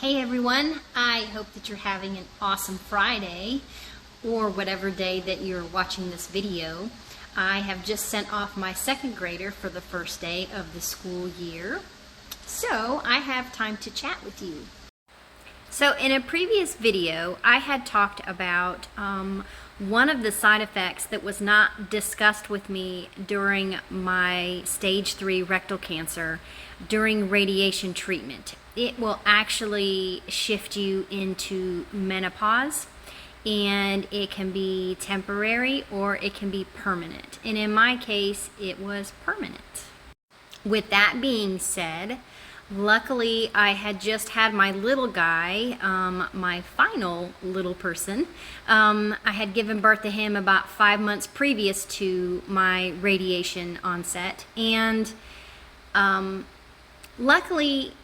Hey everyone, I hope that you're having an awesome Friday or whatever day that you're watching this video. I have just sent off my second grader for the first day of the school year, so I have time to chat with you. So in a previous video, I had talked about one of the side effects that was not discussed with me during my stage 3 rectal cancer during radiation treatment. It will actually shift you into menopause, and it can be temporary or it can be permanent. And in my case, it was permanent. With that being said, luckily, I had just had my little guy, my final little person. I had given birth to him about 5 months previous to my radiation onset, and luckily,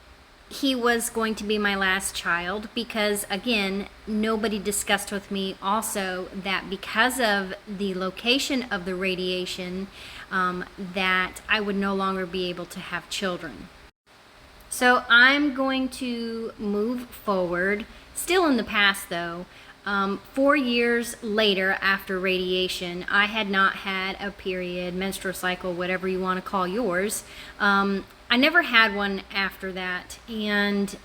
he was going to be my last child because, again, nobody discussed with me also that because of the location of the radiation, that I would no longer be able to have children. So I'm going to move forward, still in the past though. 4 years later after radiation, I had not had a period, menstrual cycle, whatever you want to call yours. I never had one after that, and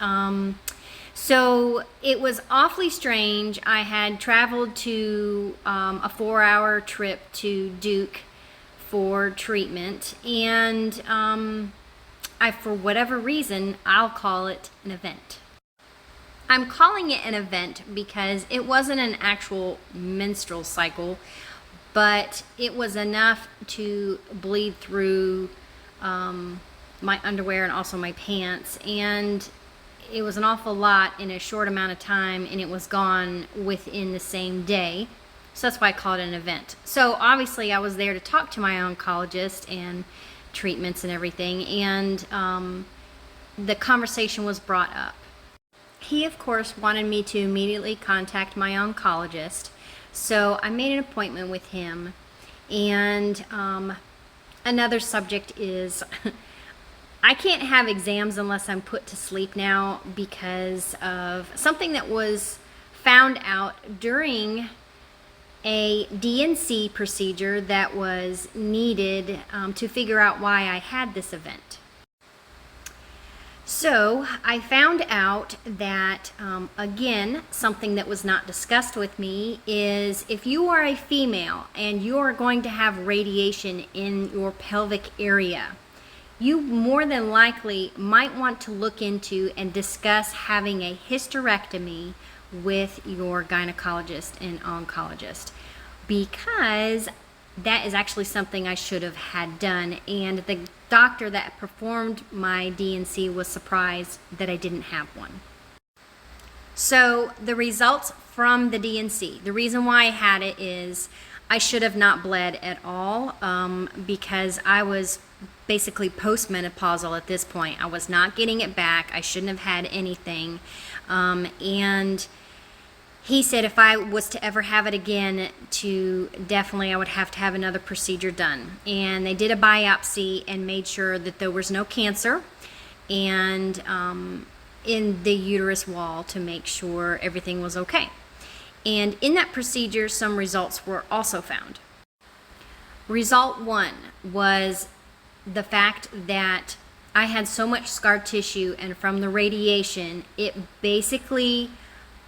so it was awfully strange. I had traveled to a 4-hour trip to Duke for treatment, and for whatever reason, I'll call it an event. I'm calling it an event because it wasn't an actual menstrual cycle, but it was enough to bleed through my underwear and also my pants, and it was an awful lot in a short amount of time, and it was gone within the same day. So that's why I call it an event. So obviously I was there to talk to my oncologist and treatments and everything, and the conversation was brought up. He of course wanted me to immediately contact my oncologist, so I made an appointment with him. And another subject is I can't have exams unless I'm put to sleep now because of something that was found out during a DNC procedure that was needed to figure out why I had this event. So I found out that, again, something that was not discussed with me is if you are a female and you are going to have radiation in your pelvic area, you more than likely might want to look into and discuss having a hysterectomy with your gynecologist and oncologist, because that is actually something I should have had done, and the doctor that performed my DNC was surprised that I didn't have one. So the results from the DNC, the reason why I had it is I should have not bled at all because I was basically postmenopausal at this point. I was not getting it back. I shouldn't have had anything. And he said if I was to ever have it again, I would have to have another procedure done. And they did a biopsy and made sure that there was no cancer and in the uterus wall to make sure everything was okay. And in that procedure, some results were also found. Result 1 was the fact that I had so much scar tissue, and from the radiation, it basically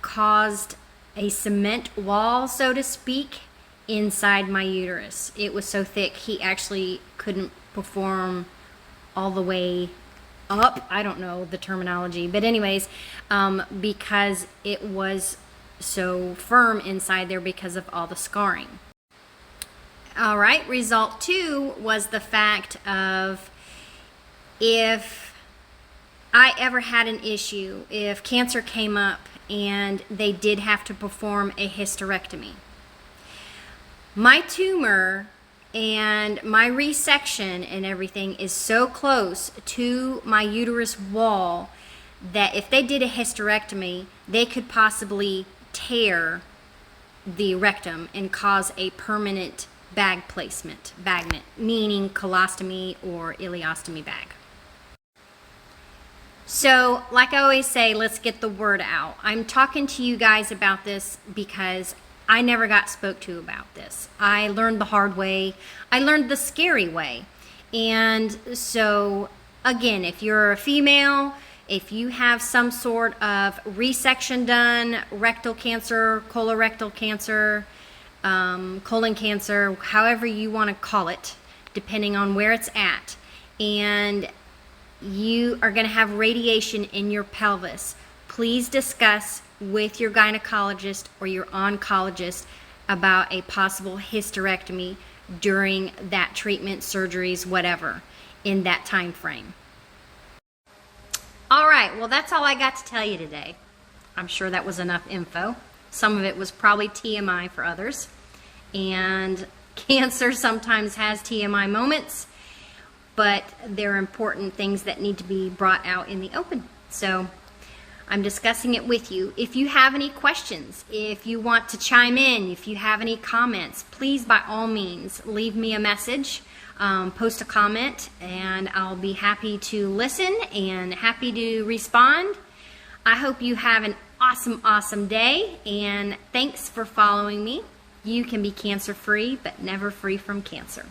caused a cement wall, so to speak, inside my uterus. It was so thick, he actually couldn't perform all the way up. I don't know the terminology, but anyways, because it was so firm inside there because of all the scarring. All right, result 2 was the fact of if I ever had an issue, if cancer came up and they did have to perform a hysterectomy, my tumor and my resection and everything is so close to my uterus wall that if they did a hysterectomy, they could possibly tear the rectum and cause a permanent bag placement, bagnet, meaning colostomy or ileostomy bag. So, like I always say, let's get the word out. I'm talking to you guys about this because I never got spoke to about this. I learned the hard way. I learned the scary way. And so, again, if you're a female, if you have some sort of resection done, rectal cancer, colorectal cancer, colon cancer, however you want to call it, depending on where it's at, and you are going to have radiation in your pelvis, please discuss with your gynecologist or your oncologist about a possible hysterectomy during that treatment, surgeries, whatever, in that time frame. All right, well, that's all I got to tell you today. I'm sure that was enough info. Some of it was probably TMI for others. And cancer sometimes has TMI moments, but there are important things that need to be brought out in the open. So I'm discussing it with you. If you have any questions, if you want to chime in, if you have any comments, please by all means leave me a message, post a comment, and I'll be happy to listen and happy to respond. I hope you have an awesome day, and thanks for following me. You can be cancer-free, but never free from cancer.